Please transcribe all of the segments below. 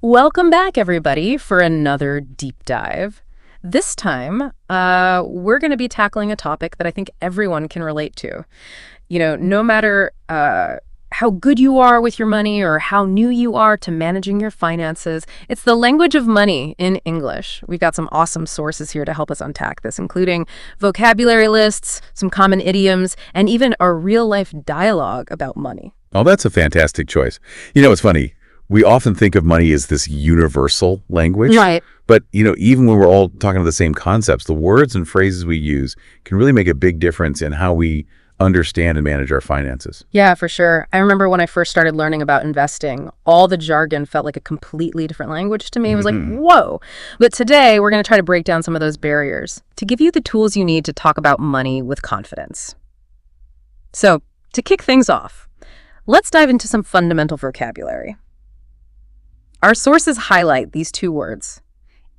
Welcome back, everybody, for another deep dive. This time, we're going to be tackling a topic that I think everyone can relate to. No matter how good you are with your money or how new you are to managing your finances, it's the language of money in English. We've got some awesome sources here to help us unpack this, including vocabulary lists, some common idioms, and even a real-life dialogue about money. Oh, that's a fantastic choice. It's funny. We often think of money as this universal language. Right. But, even when we're all talking about the same concepts, the words and phrases we use can really make a big difference in how we understand and manage our finances. Yeah, for sure. I remember when I first started learning about investing, all the jargon felt like a completely different language to me. It was like, whoa. But today, we're going to try to break down some of those barriers to give you the tools you need to talk about money with confidence. So, to kick things off, let's dive into some fundamental vocabulary. Our sources highlight these two words,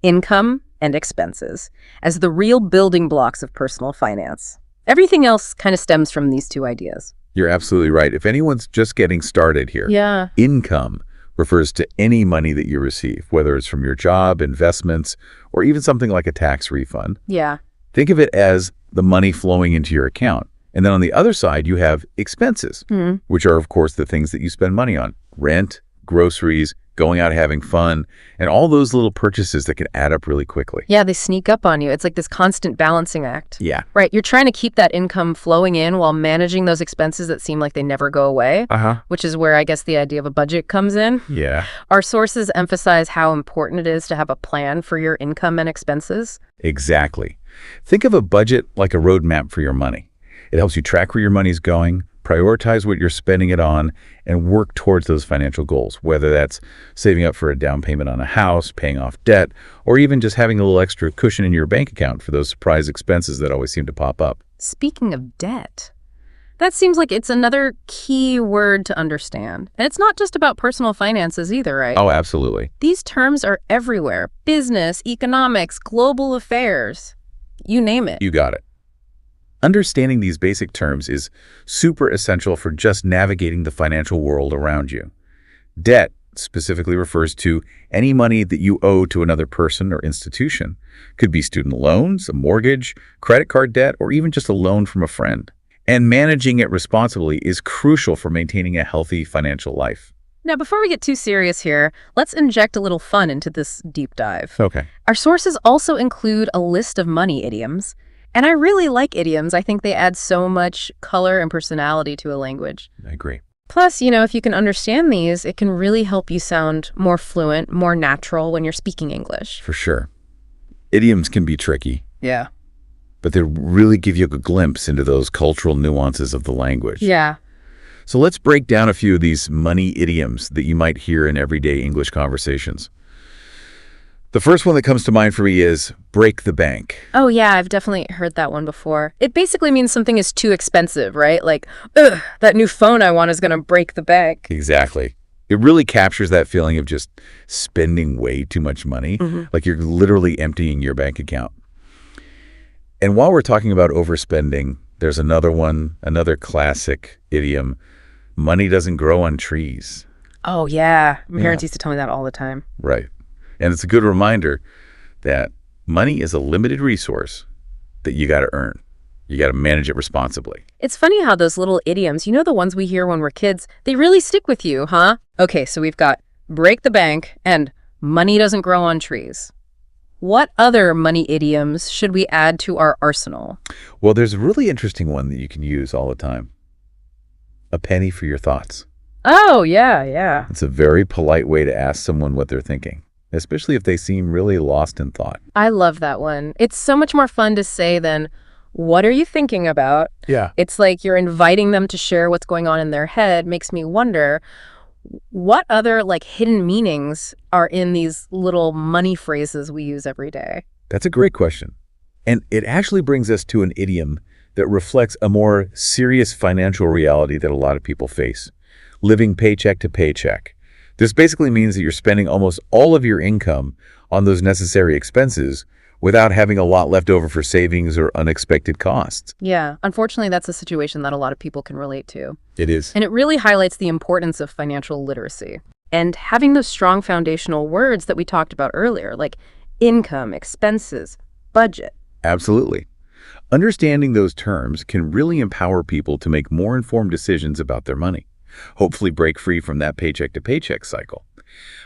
income and expenses, as the real building blocks of personal finance. Everything else kind of stems from these two ideas. You're absolutely right. If anyone's just getting started here, income refers to any money that you receive, whether it's from your job, investments, or even something like a tax refund. Yeah. Think of it as the money flowing into your account. And then on the other side, you have expenses, which are, of course, the things that you spend money on. Rent, groceries, going out having fun, and all those little purchases that can add up really quickly. Yeah, they sneak up on you. It's like this constant balancing act. Yeah. Right. You're trying to keep that income flowing in while managing those expenses that seem like they never go away, which is where I guess the idea of a budget comes in. Yeah. Our sources emphasize how important it is to have a plan for your income and expenses. Exactly. Think of a budget like a roadmap for your money. It helps you track where your money's going, prioritize what you're spending it on, and work towards those financial goals, whether that's saving up for a down payment on a house, paying off debt, or even just having a little extra cushion in your bank account for those surprise expenses that always seem to pop up. Speaking of debt, that seems like it's another key word to understand. And it's not just about personal finances either, right? Oh, absolutely. These terms are everywhere. Business, economics, global affairs, you name it. You got it. Understanding these basic terms is super essential for just navigating the financial world around you. Debt specifically refers to any money that you owe to another person or institution. Could be student loans, a mortgage, credit card debt, or even just a loan from a friend. And managing it responsibly is crucial for maintaining a healthy financial life. Now, before we get too serious here, let's inject a little fun into this deep dive. Okay. Our sources also include a list of money idioms. And I really like idioms. I think they add so much color and personality to a language. I agree. Plus, if you can understand these, it can really help you sound more fluent, more natural when you're speaking English. For sure. Idioms can be tricky. Yeah. But they really give you a glimpse into those cultural nuances of the language. Yeah. So let's break down a few of these money idioms that you might hear in everyday English conversations. The first one that comes to mind for me is break the bank. Oh, yeah, I've definitely heard that one before. It basically means something is too expensive, right? Like, ugh, that new phone I want is going to break the bank. Exactly. It really captures that feeling of just spending way too much money, like you're literally emptying your bank account. And while we're talking about overspending, there's another one, another classic idiom. Money doesn't grow on trees. Oh, yeah. My parents used to tell me that all the time. Right. And it's a good reminder that money is a limited resource that you got to earn. You got to manage it responsibly. It's funny how those little idioms, the ones we hear when we're kids, they really stick with you, huh? Okay, so we've got break the bank and money doesn't grow on trees. What other money idioms should we add to our arsenal? Well, there's a really interesting one that you can use all the time. A penny for your thoughts. Oh, yeah. It's a very polite way to ask someone what they're thinking, especially if they seem really lost in thought. I love that one. It's so much more fun to say than, what are you thinking about? Yeah. It's like you're inviting them to share what's going on in their head. Makes me wonder, what other hidden meanings are in these little money phrases we use every day? That's a great question. And it actually brings us to an idiom that reflects a more serious financial reality that a lot of people face. Living paycheck to paycheck. This basically means that you're spending almost all of your income on those necessary expenses without having a lot left over for savings or unexpected costs. Yeah, unfortunately, that's a situation that a lot of people can relate to. It is. And it really highlights the importance of financial literacy. And having those strong foundational words that we talked about earlier, like income, expenses, budget. Absolutely. Understanding those terms can really empower people to make more informed decisions about their money, hopefully break free from that paycheck to paycheck cycle.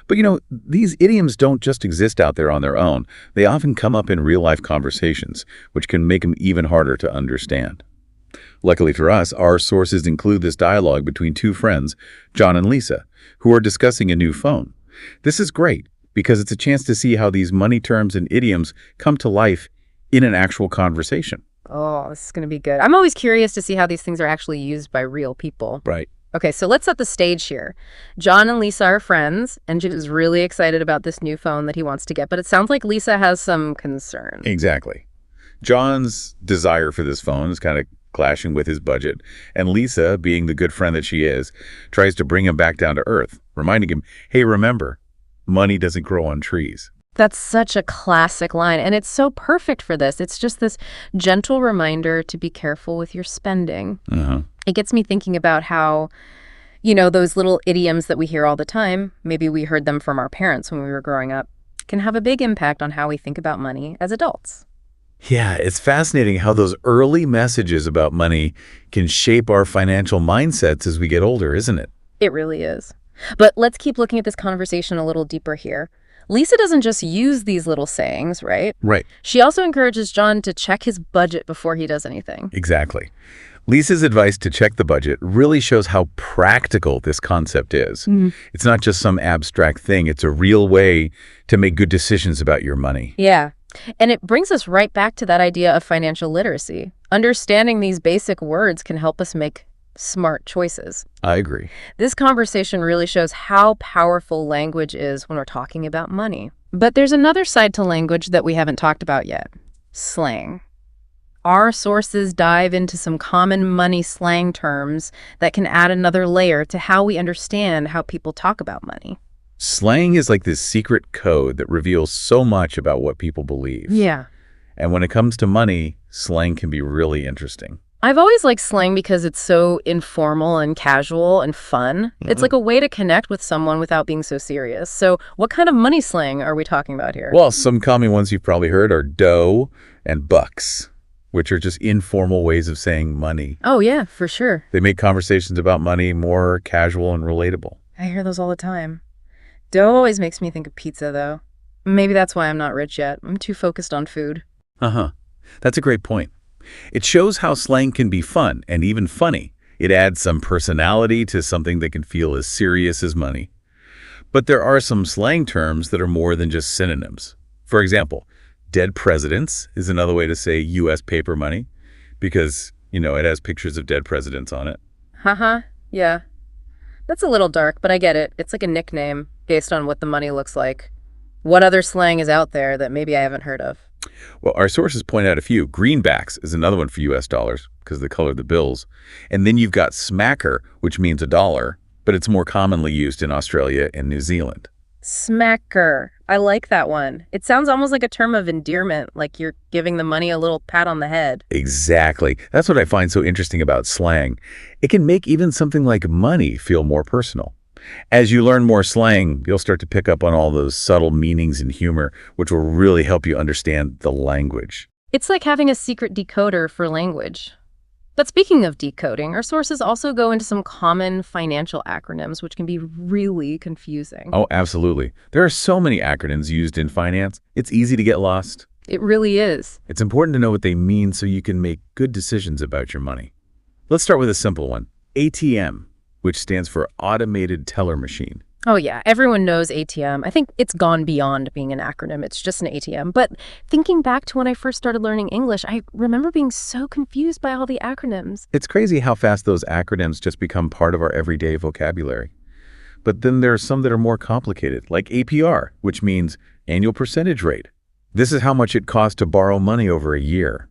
But these idioms don't just exist out there on their own. They often come up in real-life conversations, which can make them even harder to understand. Luckily for us, our sources include this dialogue between two friends, John and Lisa, who are discussing a new phone. This is great because it's a chance to see how these money terms and idioms come to life in an actual conversation. Oh, this is going to be good. I'm always curious to see how these things are actually used by real people. Right. Okay, so let's set the stage here. John and Lisa are friends, and Jim is really excited about this new phone that he wants to get, but it sounds like Lisa has some concern. Exactly. John's desire for this phone is kind of clashing with his budget, and Lisa, being the good friend that she is, tries to bring him back down to earth, reminding him, hey, remember, money doesn't grow on trees. That's such a classic line, and it's so perfect for this. It's just this gentle reminder to be careful with your spending. It gets me thinking about how, those little idioms that we hear all the time, maybe we heard them from our parents when we were growing up, can have a big impact on how we think about money as adults. Yeah, it's fascinating how those early messages about money can shape our financial mindsets as we get older, isn't it? It really is. But let's keep looking at this conversation a little deeper here. Lisa doesn't just use these little sayings, right? Right. She also encourages John to check his budget before he does anything. Exactly. Lisa's advice to check the budget really shows how practical this concept is. It's not just some abstract thing. It's a real way to make good decisions about your money. Yeah. And it brings us right back to that idea of financial literacy. Understanding these basic words can help us make smart choices. I agree. This conversation really shows how powerful language is when we're talking about money. But there's another side to language that we haven't talked about yet. Slang. Our sources dive into some common money slang terms that can add another layer to how we understand how people talk about money. Slang is like this secret code that reveals so much about what people believe. Yeah. And when it comes to money, slang can be really interesting. I've always liked slang because it's so informal and casual and fun. It's like a way to connect with someone without being so serious. So what kind of money slang are we talking about here? Well, some common ones you've probably heard are dough and bucks, which are just informal ways of saying money. Oh, yeah, for sure. They make conversations about money more casual and relatable. I hear those all the time. Dough always makes me think of pizza, though. Maybe that's why I'm not rich yet. I'm too focused on food. That's a great point. It shows how slang can be fun and even funny. It adds some personality to something that can feel as serious as money. But there are some slang terms that are more than just synonyms. For example, dead presidents is another way to say U.S. paper money because, it has pictures of dead presidents on it. Yeah. That's a little dark, but I get it. It's like a nickname based on what the money looks like. What other slang is out there that maybe I haven't heard of? Well, our sources point out a few. Greenbacks is another one for U.S. dollars because of the color of the bills. And then you've got smacker, which means a dollar, but it's more commonly used in Australia and New Zealand. Smacker. I like that one. It sounds almost like a term of endearment, like you're giving the money a little pat on the head. Exactly. That's what I find so interesting about slang. It can make even something like money feel more personal. As you learn more slang, you'll start to pick up on all those subtle meanings and humor, which will really help you understand the language. It's like having a secret decoder for language. But speaking of decoding, our sources also go into some common financial acronyms, which can be really confusing. Oh, absolutely. There are so many acronyms used in finance. It's easy to get lost. It really is. It's important to know what they mean so you can make good decisions about your money. Let's start with a simple one. ATM, which stands for Automated Teller Machine. Oh, yeah. Everyone knows ATM. I think it's gone beyond being an acronym. It's just an ATM. But thinking back to when I first started learning English, I remember being so confused by all the acronyms. It's crazy how fast those acronyms just become part of our everyday vocabulary. But then there are some that are more complicated, like APR, which means annual percentage rate. This is how much it costs to borrow money over a year.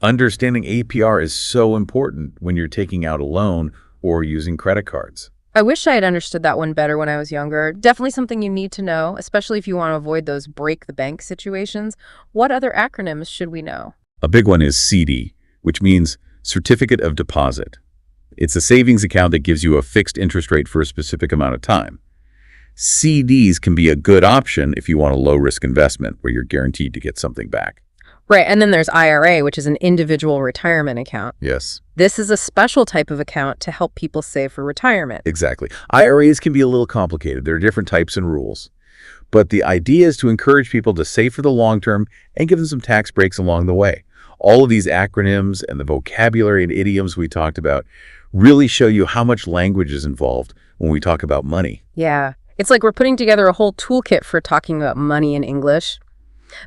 Understanding APR is so important when you're taking out a loan or using credit cards. I wish I had understood that one better when I was younger. Definitely something you need to know, especially if you want to avoid those break the bank situations. What other acronyms should we know? A big one is CD, which means Certificate of Deposit. It's a savings account that gives you a fixed interest rate for a specific amount of time. CDs can be a good option if you want a low-risk investment where you're guaranteed to get something back. Right, and then there's IRA, which is an individual retirement account. Yes. This is a special type of account to help people save for retirement. Exactly. IRAs can be a little complicated. There are different types and rules. But the idea is to encourage people to save for the long term and give them some tax breaks along the way. All of these acronyms and the vocabulary and idioms we talked about really show you how much language is involved when we talk about money. Yeah, it's like we're putting together a whole toolkit for talking about money in English.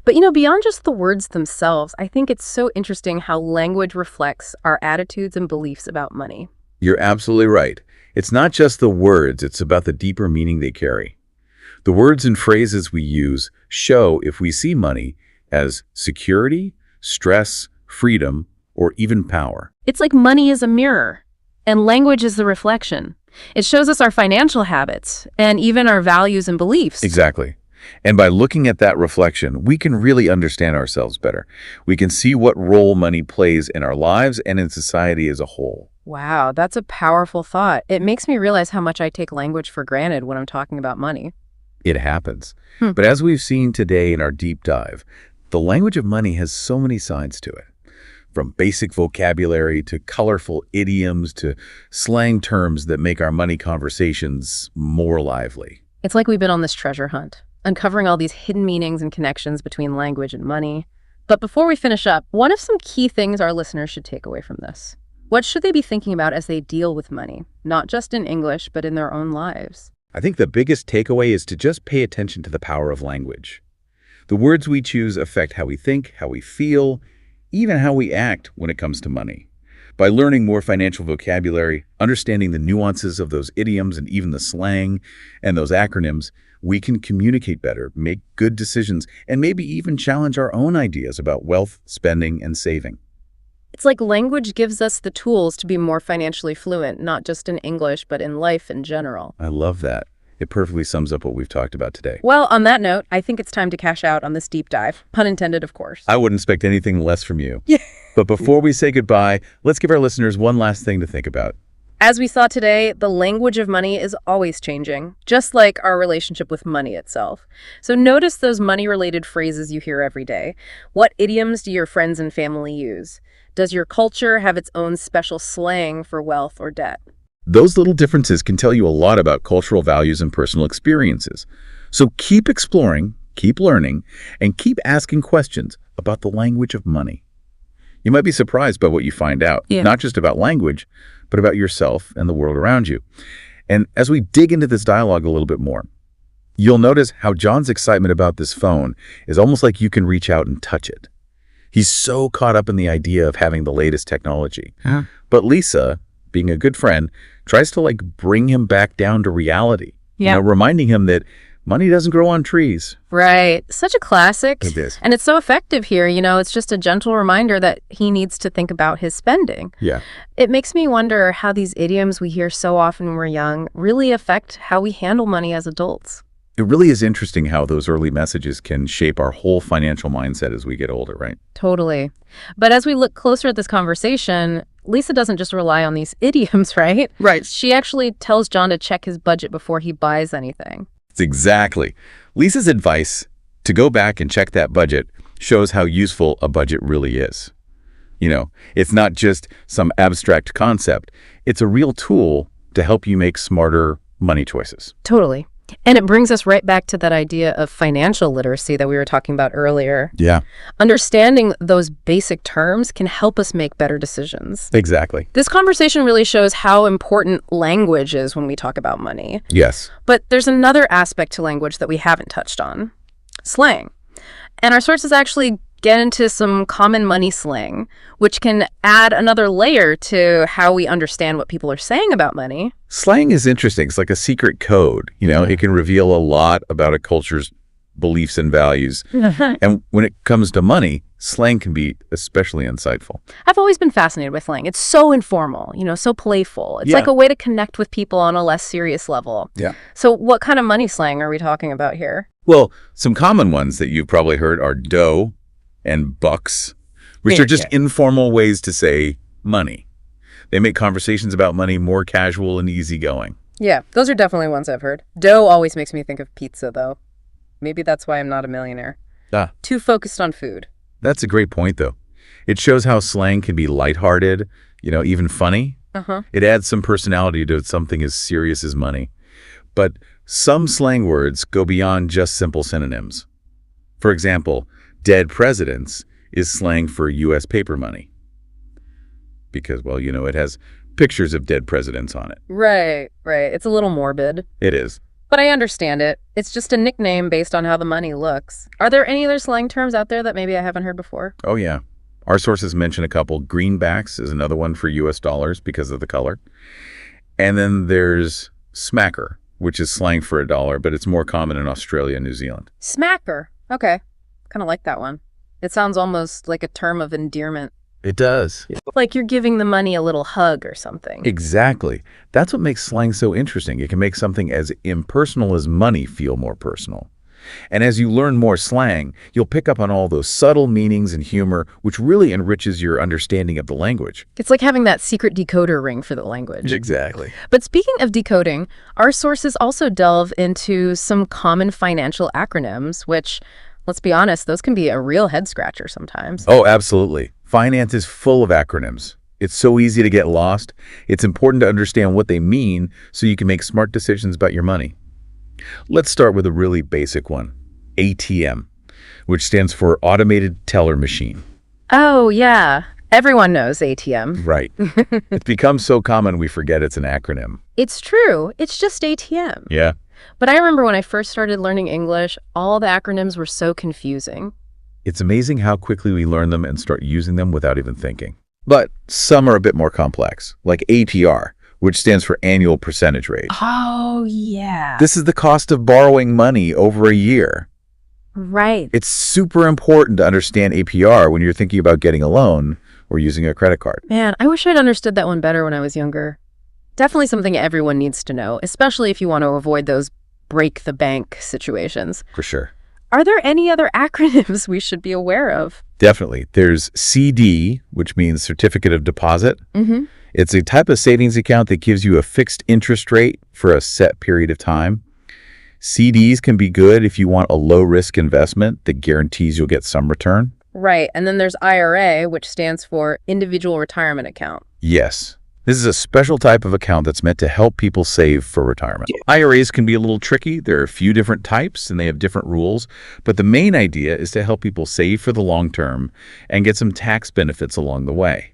But, beyond just the words themselves, I think it's so interesting how language reflects our attitudes and beliefs about money. You're absolutely right. It's not just the words, it's about the deeper meaning they carry. The words and phrases we use show if we see money as security, stress, freedom, or even power. It's like money is a mirror, and language is the reflection. It shows us our financial habits and even our values and beliefs. Exactly. And by looking at that reflection, we can really understand ourselves better. We can see what role money plays in our lives and in society as a whole. Wow, that's a powerful thought. It makes me realize how much I take language for granted when I'm talking about money. It happens. But as we've seen today in our deep dive, the language of money has so many sides to it. From basic vocabulary to colorful idioms to slang terms that make our money conversations more lively. It's like we've been on this treasure hunt, uncovering all these hidden meanings and connections between language and money. But before we finish up, what are some key things our listeners should take away from this? What should they be thinking about as they deal with money, not just in English, but in their own lives? I think the biggest takeaway is to just pay attention to the power of language. The words we choose affect how we think, how we feel, even how we act when it comes to money. By learning more financial vocabulary, understanding the nuances of those idioms and even the slang and those acronyms, we can communicate better, make good decisions, and maybe even challenge our own ideas about wealth, spending, and saving. It's like language gives us the tools to be more financially fluent, not just in English, but in life in general. I love that. It perfectly sums up what we've talked about today. Well, on that note, I think it's time to cash out on this deep dive. Pun intended, of course. I wouldn't expect anything less from you. Yeah. But before we say goodbye, let's give our listeners one last thing to think about. As we saw today, the language of money is always changing, just like our relationship with money itself. So notice those money-related phrases you hear every day. What idioms do your friends and family use? Does your culture have its own special slang for wealth or debt? Those little differences can tell you a lot about cultural values and personal experiences. So keep exploring, keep learning, and keep asking questions about the language of money. You might be surprised by what you find out, not just about language, but about yourself and the world around you. And as we dig into this dialogue a little bit more, you'll notice how John's excitement about this phone is almost like you can reach out and touch it. He's so caught up in the idea of having the latest technology. But Lisa, being a good friend, tries to bring him back down to reality. Reminding him that money doesn't grow on trees. Right. Such a classic. It is. And it's so effective here. It's just a gentle reminder that he needs to think about his spending. Yeah. It makes me wonder how these idioms we hear so often when we're young really affect how we handle money as adults. It really is interesting how those early messages can shape our whole financial mindset as we get older, right? Totally. But as we look closer at this conversation, Lisa doesn't just rely on these idioms, right? Right. She actually tells John to check his budget before he buys anything. Exactly. Lisa's advice to go back and check that budget shows how useful a budget really is. It's not just some abstract concept. It's a real tool to help you make smarter money choices. Totally. And it brings us right back to that idea of financial literacy that we were talking about earlier. Yeah. Understanding those basic terms can help us make better decisions. Exactly. This conversation really shows how important language is when we talk about money. Yes. But there's another aspect to language that we haven't touched on: slang. And our sources actually get into some common money slang, which can add another layer to how we understand what people are saying about money. Slang is interesting. It's like a secret code. It can reveal a lot about a culture's beliefs and values. And when it comes to money, slang can be especially insightful. I've always been fascinated with slang. It's so informal, so playful. It's like a way to connect with people on a less serious level. Yeah. So what kind of money slang are we talking about here? Well, some common ones that you've probably heard are dough and bucks, which are just informal ways to say money. They make conversations about money more casual and easygoing. Yeah, those are definitely ones I've heard. Dough always makes me think of pizza, though. Maybe that's why I'm not a millionaire. Ah, Too focused on food. that's a great point, though. It shows how slang can be lighthearted, even funny. Uh-huh. It adds some personality to something as serious as money. But some slang words go beyond just simple synonyms. For example, dead presidents is slang for U.S. paper money. Because, well, it has pictures of dead presidents on it. Right. It's a little morbid. It is. But I understand it. It's just a nickname based on how the money looks. Are there any other slang terms out there that maybe I haven't heard before? Oh, yeah. Our sources mention a couple. Greenbacks is another one for U.S. dollars because of the color. And then there's smacker, which is slang for a dollar, but it's more common in Australia and New Zealand. Smacker. Okay. Kind of like that one. It sounds almost like a term of endearment. It does. Like you're giving the money a little hug or something. Exactly. That's what makes slang so interesting. It can make something as impersonal as money feel more personal. And as you learn more slang, you'll pick up on all those subtle meanings and humor, which really enriches your understanding of the language. It's like having that secret decoder ring for the language. Exactly. But speaking of decoding, our sources also delve into some common financial acronyms, which, let's be honest, those can be a real head-scratcher sometimes. Oh, absolutely. Finance is full of acronyms. It's so easy to get lost. It's important to understand what they mean so you can make smart decisions about your money. Let's start with a really basic one, ATM, which stands for Automated Teller Machine. Oh, yeah. Everyone knows ATM. Right. It's become so common we forget it's an acronym. It's true. It's just ATM. Yeah. But I remember when I first started learning English, all the acronyms were so confusing. It's amazing how quickly we learn them and start using them without even thinking. But some are a bit more complex, like APR, which stands for Annual Percentage Rate. Oh, yeah. This is the cost of borrowing money over a year. Right. It's super important to understand APR when you're thinking about getting a loan or using a credit card. Man, I wish I'd understood that one better when I was younger. Definitely something everyone needs to know, especially if you want to avoid those break the bank situations. For sure. Are there any other acronyms we should be aware of? Definitely. There's CD, which means Certificate of Deposit. Mm-hmm. It's a type of savings account that gives you a fixed interest rate for a set period of time. CDs can be good if you want a low-risk investment that guarantees you'll get some return. Right. And then there's IRA, which stands for Individual Retirement Account. Yes. This is a special type of account that's meant to help people save for retirement. IRAs can be a little tricky. There are a few different types and they have different rules, but the main idea is to help people save for the long term and get some tax benefits along the way.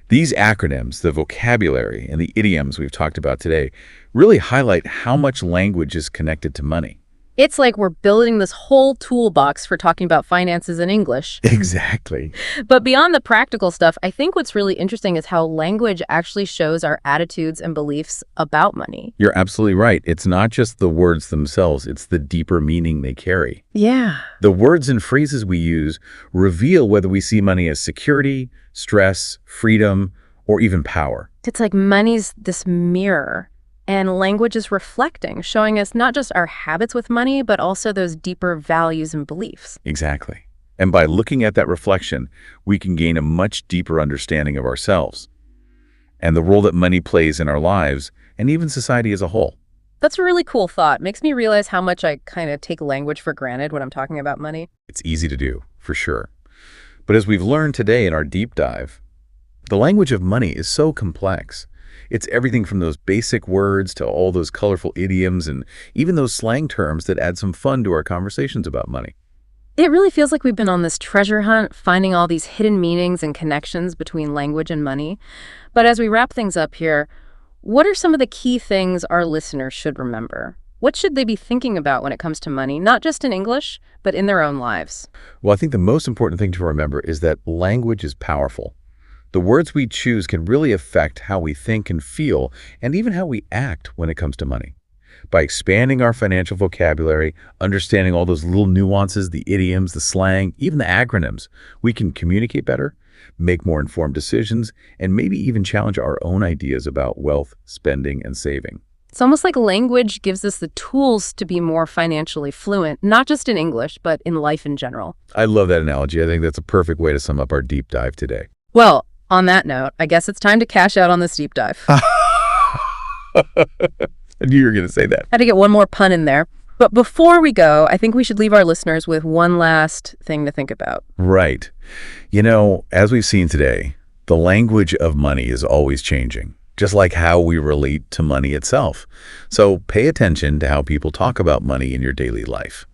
These acronyms, the vocabulary and the idioms we've talked about today, really highlight how much language is connected to money. It's like we're building this whole toolbox for talking about finances in English. Exactly. But beyond the practical stuff, I think what's really interesting is how language actually shows our attitudes and beliefs about money. You're absolutely right. It's not just the words themselves, it's the deeper meaning they carry. Yeah. The words and phrases we use reveal whether we see money as security, stress, freedom, or even power. It's like money's this mirror. And language is reflecting, showing us not just our habits with money, but also those deeper values and beliefs. Exactly. And by looking at that reflection, we can gain a much deeper understanding of ourselves and the role that money plays in our lives and even society as a whole. That's a really cool thought. Makes me realize how much I kind of take language for granted when I'm talking about money. It's easy to do, for sure. But as we've learned today in our deep dive, the language of money is so complex. It's everything from those basic words to all those colorful idioms and even those slang terms that add some fun to our conversations about money. It really feels like we've been on this treasure hunt, finding all these hidden meanings and connections between language and money. But as we wrap things up here, what are some of the key things our listeners should remember? What should they be thinking about when it comes to money, not just in English, but in their own lives? Well, I think the most important thing to remember is that language is powerful. The words we choose can really affect how we think and feel, and even how we act when it comes to money. By expanding our financial vocabulary, understanding all those little nuances, the idioms, the slang, even the acronyms, we can communicate better, make more informed decisions, and maybe even challenge our own ideas about wealth, spending, and saving. It's almost like language gives us the tools to be more financially fluent, not just in English, but in life in general. I love that analogy. I think that's a perfect way to sum up our deep dive today. Well, on that note, I guess it's time to cash out on this deep dive. I knew you were going to say that. Had to get one more pun in there. But before we go, I think we should leave our listeners with one last thing to think about. Right. As we've seen today, the language of money is always changing, just like how we relate to money itself. So pay attention to how people talk about money in your daily life.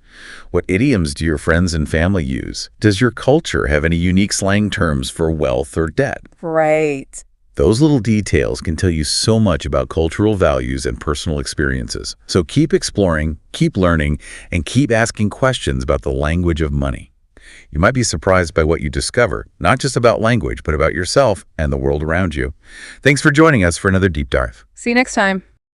What idioms do your friends and family use? Does your culture have any unique slang terms for wealth or debt? Right. Those little details can tell you so much about cultural values and personal experiences. So keep exploring, keep learning, and keep asking questions about the language of money. You might be surprised by what you discover, not just about language, but about yourself and the world around you. Thanks for joining us for another deep dive. See you next time.